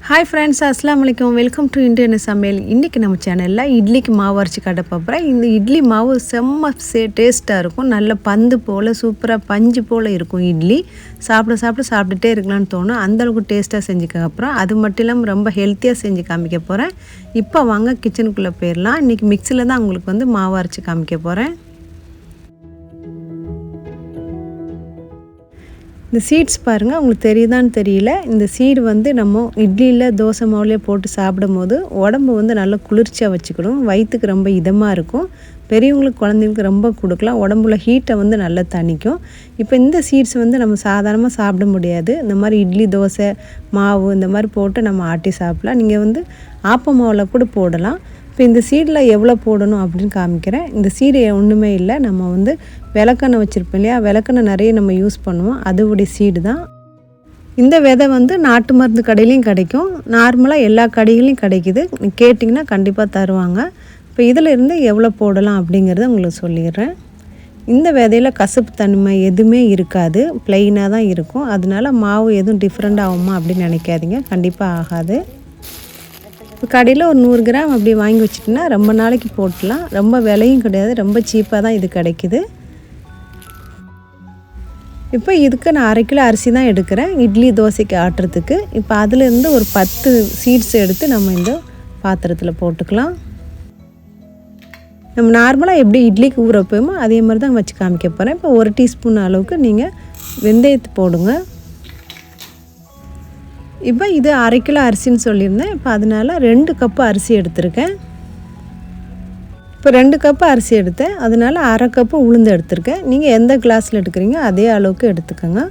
Hi friends, அஸ்ஸலாமு அலைக்கும். Welcome to Indian சமையல். இன்றைக்கி நம்ம சேனலில் இட்லிக்கு மாவு அரைச்சி காட்ட போகிறேன். இந்த இட்லி மாவு செம்ம டேஸ்ட்டாக இருக்கும். நல்ல பந்து போல் சூப்பராக பஞ்சு போல் இருக்கும். இட்லி சாப்பிட்டுட்டே இருக்கலாம்னு தோணும். அந்தளவுக்கு டேஸ்ட்டாக செஞ்சுக்க அப்புறம் அது மட்டும் இல்லாமல் ரொம்ப ஹெல்த்தியாக செஞ்சு காமிக்க போகிறேன். இப்போ வாங்க கிச்சனுக்குள்ளே போயிடலாம். இன்றைக்கி மிக்சியில் தான் உங்களுக்கு மாவு அரைச்சி காமிக்க போகிறேன். இந்த சீட்ஸ் பாருங்கள், உங்களுக்கு தெரியுதான்னு தெரியல. இந்த சீடு நம்ம இட்லியில் தோசை மாவுலேயே போட்டு சாப்பிடும் போது உடம்பு நல்லா குளிர்ச்சியாக வச்சுக்கணும். வயிற்றுக்கு ரொம்ப இதமாக இருக்கும். பெரியவங்களுக்கு குழந்தைங்களுக்கு ரொம்ப கொடுக்கலாம். உடம்புல ஹீட்டை நல்லா தணிக்கும். இப்போ இந்த சீட்ஸ் நம்ம சாதாரணமாக சாப்பிட முடியாது. இந்த மாதிரி இட்லி தோசை மாவு இந்த மாதிரி போட்டு நம்ம ஆட்டி சாப்பிடலாம். நீங்கள் ஆப்ப மாவில் கூட போடலாம். இப்போ இந்த சீடில் எவ்வளோ போடணும் அப்படின்னு காமிக்கிறேன். இந்த சீடு ஒன்றுமே இல்லை. நம்ம விளக்கெண்ணெய் வச்சுருப்போம் இல்லையா, விளக்கெண்ணெய் நிறைய நம்ம யூஸ் பண்ணுவோம். அதுவுடைய சீடு தான் இந்த விதை. நாட்டு மருந்து கடையிலையும் கிடைக்கும். நார்மலாக எல்லா கடைகளையும் கிடைக்கிது. கேட்டிங்கன்னா கண்டிப்பாக தருவாங்க. இப்போ இதில் இருந்து எவ்வளோ போடலாம் அப்படிங்கிறத உங்களுக்கு சொல்லிடுறேன். இந்த விதையில் கசப்பு தன்மை எதுவுமே இருக்காது. ப்ளைனாக தான் இருக்கும். அதனால மாவு எதுவும் டிஃப்ரெண்ட் ஆகுமா அப்படின்னு நினைக்காதீங்க. கண்டிப்பாக ஆகாது. இப்போ கடையில் ஒரு 100 கிராம் அப்படி வாங்கி வச்சிட்டிங்கன்னா ரொம்ப நாளைக்கு போட்டலாம். ரொம்ப விலையும் கிடையாது. ரொம்ப சீப்பாக தான் இது கிடைக்கிது. இப்போ இதுக்கு நான் 1/2 கிலோ அரிசி தான் எடுக்கிறேன் இட்லி தோசைக்கு ஆட்டுறதுக்கு. இப்போ அதிலேருந்து ஒரு 10 சீட்ஸ் எடுத்து நம்ம இந்த பாத்திரத்தில் போட்டுக்கலாம். நம்ம நார்மலாக எப்படி இட்லிக்கு ஊற வைப்போமோ அதே மாதிரி தான் வச்சு காமிக்க போகிறேன். இப்போ 1 டீஸ்பூன் அளவுக்கு நீங்கள் வெந்தயத்தை போடுங்க. இப்போ இது 1/2 கிலோ அரிசின்னு சொல்லியிருந்தேன். இப்போ அதனால் 2 கப்பு அரிசி எடுத்திருக்கேன். இப்போ 2 கப்பு அரிசி எடுத்தேன். அதனால் 1/2 கப்பு உளுந்து எடுத்திருக்கேன். நீங்கள் எந்த கிளாஸில் எடுக்கிறீங்க அதே அளவுக்கு எடுத்துக்கோங்க.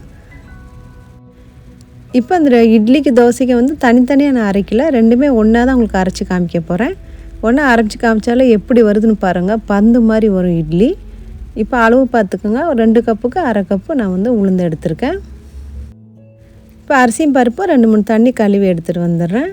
இப்போ அந்த இட்லிக்கு தோசைக்கு தனித்தனியாக நான் அரைக்கல. ரெண்டுமே ஒன்றா தான் உங்களுக்கு அரைச்சி காமிக்க போகிறேன். ஒன்றா அரைச்சி காமிச்சாலும் எப்படி வருதுன்னு பாருங்கள். பந்து மாதிரி வரும் இட்லி. இப்போ அளவு பார்த்துக்கோங்க. 2 கப்புக்கு 1/2 கப்பு நான் உளுந்து எடுத்திருக்கேன். இப்போ அரிசியும் பருப்பும் 2-3 தண்ணி கழுவி எடுத்துகிட்டு வந்துடுறேன்.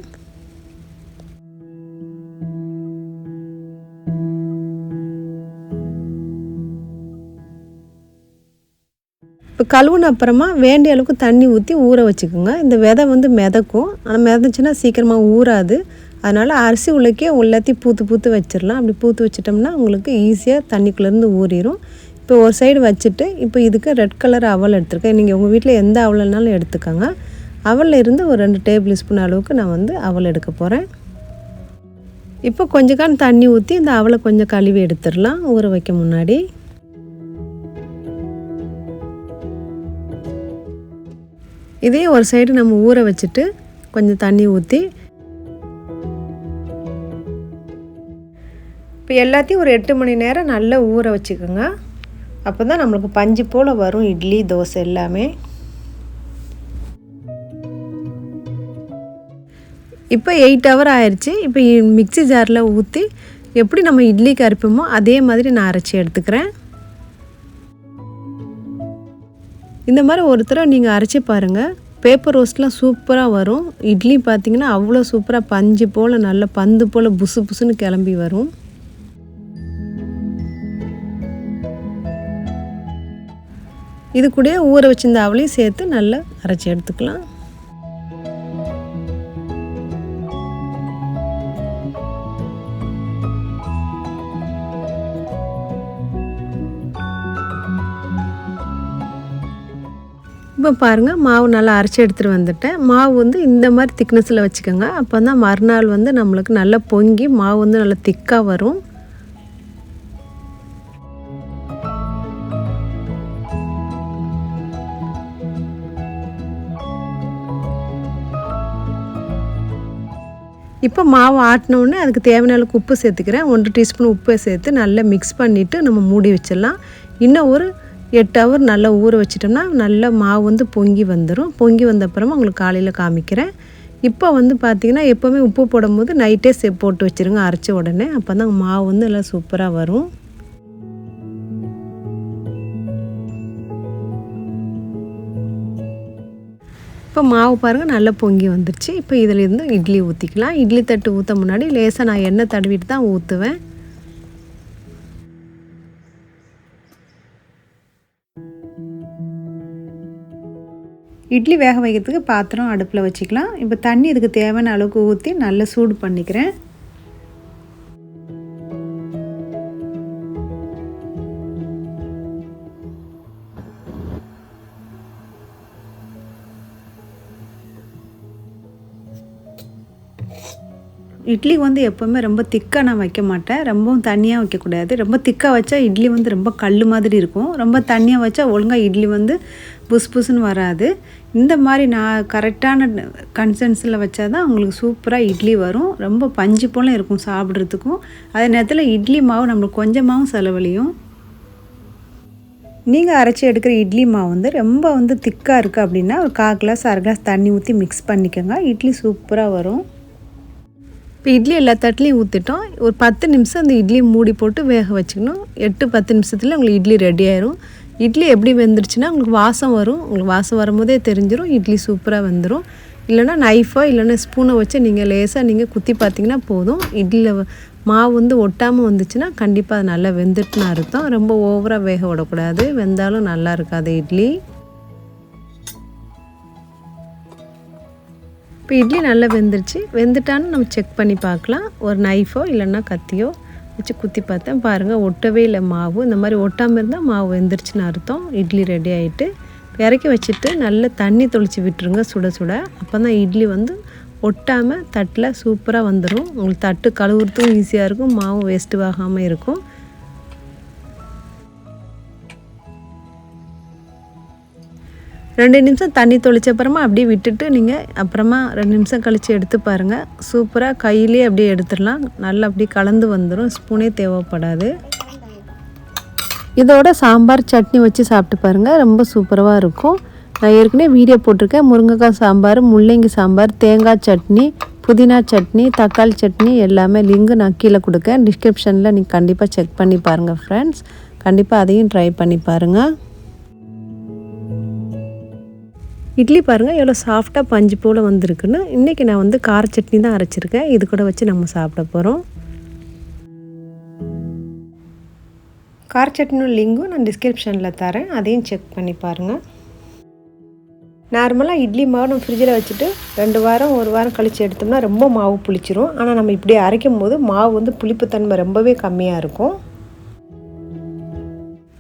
இப்போ கழுவுன அப்புறமா வேண்டிய அளவுக்கு தண்ணி ஊற்றி ஊற வச்சுக்கோங்க. இந்த விதை மிதக்கும். ஆனால் மிதந்துச்சுன்னா சீக்கிரமாக ஊறாது. அதனால் அரிசி உள்ளக்கே எல்லாத்தையும் பூத்து வச்சிடலாம். அப்படி பூத்து வச்சிட்டோம்னா உங்களுக்கு ஈஸியாக தண்ணிக்குள்ளேருந்து ஊறிடும். இப்போ ஒரு சைடு வச்சுட்டு இப்போ இதுக்கு ரெட் கலர் அவல் எடுத்துருக்கேன். நீங்கள் உங்கள் வீட்டில் எந்த அவல்னாலும் எடுத்துக்கோங்க. அவலில் இருந்து ஒரு 2 டேபிள் ஸ்பூன் அளவுக்கு நான் அவல் எடுக்க போகிறேன். இப்போ கொஞ்சம் தண்ணி ஊற்றி இந்த அவலை கொஞ்சம் கழுவி எடுத்துடலாம் ஊற வைக்க முன்னாடி. இதே ஒரு சைடு நம்ம ஊற வச்சுட்டு கொஞ்சம் தண்ணி ஊற்றி இப்போ எல்லாத்தையும் ஒரு 8 மணி நேரம் நல்லா ஊற வச்சுக்கோங்க. அப்போ தான் நம்மளுக்கு பஞ்சு போல் வரும் இட்லி தோசை எல்லாமே. இப்போ 8 ஹவர் ஆயிடுச்சு. இப்போ மிக்ஸி ஜாரில் ஊற்றி எப்படி நம்ம இட்லிக்கு அரைப்போமோ அதே மாதிரி நான் அரைச்சி எடுத்துக்கிறேன். இந்த மாதிரி ஒரு தடவை நீங்கள் அரைச்சி பாருங்கள். பேப்பர் ரோஸ்ட்லாம் சூப்பராக வரும். இட்லி பார்த்திங்கன்னா அவ்வளோ சூப்பராக பஞ்சு போல் நல்ல பந்து போல் புசுன்னு கிளம்பி வரும். இது கூட ஊற வச்சிருந்த அவளையும் சேர்த்து நல்லா அரைச்சி எடுத்துக்கலாம். இப்போ பாருங்கள், மாவு நல்லா அரைச்சி எடுத்துகிட்டு வந்துட்டேன். மாவு இந்த மாதிரி திக்னஸில் வச்சுக்கோங்க. அப்போ தான் மறுநாள் நம்மளுக்கு நல்லா பொங்கி மாவு நல்லா திக்காக வரும். இப்போ மாவு ஆட்டினோடனே அதுக்கு தேவையான அளவுக்கு உப்பு சேர்த்துக்கிறேன். 1 டீஸ்பூன் உப்பை சேர்த்து நல்லா மிக்ஸ் பண்ணிவிட்டு நம்ம மூடி வச்சிடலாம். இன்னும் ஒரு 8 ஹவர் நல்லா ஊற வச்சிட்டோம்னா நல்லா மாவு பொங்கி வந்துடும். பொங்கி வந்த அப்புறமா உங்களுக்கு காலையில் காமிக்கிறேன். இப்போ பார்த்திங்கன்னா எப்போவுமே உப்பு போடும்போது நைட்டே போட்டு வச்சுருங்க அரைச்ச உடனே. அப்போ தான் மாவு நல்லா சூப்பராக வரும். இப்போ மாவு பாருங்கள் நல்லா பொங்கி வந்துடுச்சு. இப்போ இதிலேருந்து இட்லி ஊற்றிக்கலாம். இட்லி தட்டு ஊற்ற முன்னாடி லேசாக நான் எண்ணெய் தடவிட்டு தான் ஊற்றுவேன். இட்லி வேக வைக்கிறதுக்கு பாத்திரம் அடுப்பில் வச்சுக்கலாம். இப்போ தண்ணி இதுக்கு தேவையான அளவுக்கு ஊற்றி நல்லா சூடு பண்ணிக்கிறேன். இட்லி வந்து எப்போவுமே ரொம்ப திக்காக நான் வைக்க மாட்டேன். ரொம்பவும் தண்ணியாக வைக்கக்கூடாது. ரொம்ப திக்காக வச்சா இட்லி வந்து ரொம்ப கல் மாதிரி இருக்கும். ரொம்ப தண்ணியாக வச்சா ஒழுங்காக இட்லி வந்து புஸ் புஸ்ன்னு வராது. இந்த மாதிரி நான் கரெக்டான கன்சிஸ்டன்சியில் வச்சா தான் உங்களுக்கு சூப்பராக இட்லி வரும். ரொம்ப பஞ்சு போல் இருக்கும் சாப்பிட்றதுக்கும். அதே நேரத்தில் இட்லி மாவு நம்மளுக்கு கொஞ்சமாகவும் செலவழியும். நீங்கள் அரைச்சி எடுக்கிற இட்லி மாவு வந்து ரொம்ப வந்து திக்காக இருக்குது அப்படின்னா ஒரு 1/4 கிளாஸ் 1/2 கிளாஸ் தண்ணி ஊற்றி மிக்ஸ் பண்ணிக்கோங்க. இட்லி சூப்பராக வரும். இப்போ இட்லி எல்லா தட்டுலையும் ஊற்றிட்டோம். ஒரு 10 நிமிஷம் அந்த இட்லி மூடி போட்டு வேக வச்சுக்கணும். 8-10 நிமிஷத்தில் உங்களுக்கு இட்லி ரெடி ஆயிரும். இட்லி எப்படி வெந்துருச்சுன்னா உங்களுக்கு வாசம் வரும். உங்களுக்கு வாசம் வரும்போதே தெரிஞ்சிடும் இட்லி சூப்பராக வெந்துடும். இல்லைனா நைஃபோ இல்லைன்னா ஸ்பூனை வச்சு நீங்கள் லேசாக குத்தி பார்த்தீங்கன்னா போதும். இட்லியில் மாவு வந்து ஒட்டாமல் வந்துச்சுன்னா கண்டிப்பாக அது நல்லா வெந்துட்டுன்னு அர்த்தம். ரொம்ப ஓவராக வேக விடக்கூடாது. வெந்தாலும் நல்லா இருக்காது இட்லி. இப்போ இட்லி நல்லா வெந்துருச்சு. வெந்துட்டான்னு நம்ம செக் பண்ணி பார்க்கலாம். ஒரு நைஃபோ இல்லைன்னா கத்தியோ வச்சு குத்தி பார்த்தேன். பாருங்கள் ஒட்டவே இல்லை மாவு. இந்த மாதிரி ஒட்டாமல் இருந்தால் மாவு வெந்துருச்சுன்னு அர்த்தம். இட்லி ரெடி ஆகிட்டு இறக்கி வச்சுட்டு நல்லா தண்ணி தொளிச்சு விட்டுருங்க சுட சுட. அப்போ தான் இட்லி வந்து ஒட்டாமல் தட்டில் சூப்பராக வந்துடும். உங்களுக்கு தட்டு கழுவுறதுக்கும் ஈஸியாக இருக்கும். மாவு வேஸ்ட்டு ஆகாமல் இருக்கும். ரெண்டு நிமிஷம் தண்ணி தொளிச்ச அப்புறமா அப்படியே விட்டுட்டு நீங்கள் அப்புறமா 2 நிமிஷம் கழித்து எடுத்து பாருங்கள். சூப்பராக கையிலே அப்படியே எடுத்துடலாம். நல்லா அப்படியே கலந்து வந்துடும். ஸ்பூனே தேவைப்படாது. இதோட சாம்பார் சட்னி வச்சு சாப்பிட்டு பாருங்கள். ரொம்ப சூப்பராக இருக்கும். நான் ஏற்கனவே வீடியோ போட்டிருக்கேன். முருங்கைக்காய் சாம்பார், முள்ளங்கி சாம்பார், தேங்காய் சட்னி, புதினா சட்னி, தக்காளி சட்னி எல்லாமே லிங்க் நான் கீழே கொடுக்கேன். டிஸ்கிரிப்ஷனில் நீங்கள் கண்டிப்பாக செக் பண்ணி பாருங்கள் ஃப்ரெண்ட்ஸ். கண்டிப்பாக அதையும் ட்ரை பண்ணி பாருங்கள். இட்லி பாருங்கள் எவ்வளோ சாஃப்டாக பஞ்சு போல் வந்திருக்குன்னு. இன்றைக்கி நான் வந்து கார சட்னி தான் அரைச்சிருக்கேன். இது கூட வச்சு நம்ம சாப்பிட போகிறோம். கார சட்னியோட லிங்கும் நான் டிஸ்கிரிப்ஷனில் தரேன். அதையும் செக் பண்ணி பாருங்கள். நார்மலாக இட்லி மாவு நம்ம ஃப்ரிட்ஜில் வச்சுட்டு 2 வாரம் 1 வாரம் கழித்து எடுத்தோம்னா ரொம்ப மாவு புளிச்சிரும். ஆனால் நம்ம இப்படி அரைக்கும் போது மாவு வந்து புளிப்புத்தன்மை ரொம்பவே கம்மியாக இருக்கும்.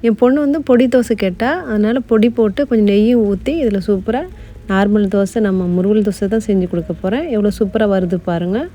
என் பொண்ணு வந்து பொடி தோசை கேட்டால், அதனால் பொடி போட்டு கொஞ்சம் நெய்யும் ஊற்றி இதில் சூப்பராக நார்மல் தோசை நம்ம முருகல் தோசை தான் செஞ்சு கொடுக்க போகிறேன். எவ்வளோ சூப்பராக வருது பாருங்கள்.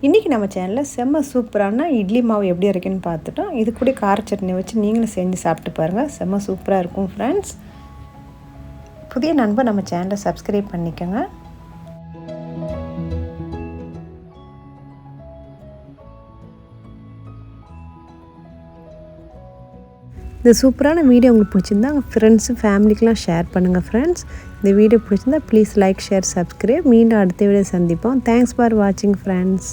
இன்றைக்கி நம்ம சேனலில் செம்ம சூப்பரான இட்லி மாவு எப்படி அரைக்கணும்னு பார்த்துட்டோம். இது கூட கார சட்னி வச்சு நீங்களும் செஞ்சு சாப்பிட்டு பாருங்கள். செம்ம சூப்பராக இருக்கும் ஃப்ரெண்ட்ஸ். புதிய நண்பர் நம்ம சேனலை சப்ஸ்கிரைப் பண்ணிக்கோங்க. இந்த சூப்பரான வீடியோ உங்களுக்கு பிடிச்சிருந்தா உங்கள் ஃப்ரெண்ட்ஸு ஃபேமிலிக்கெலாம் ஷேர் பண்ணுங்கள் ஃப்ரெண்ட்ஸ். இந்த வீடியோ பிடிச்சிருந்தா ப்ளீஸ் லைக் ஷேர் சப்ஸ்கிரைப். மீண்டும் அடுத்த வீடியோ சந்திப்போம். தேங்க்ஸ் ஃபார் வாட்சிங் ஃப்ரெண்ட்ஸ்.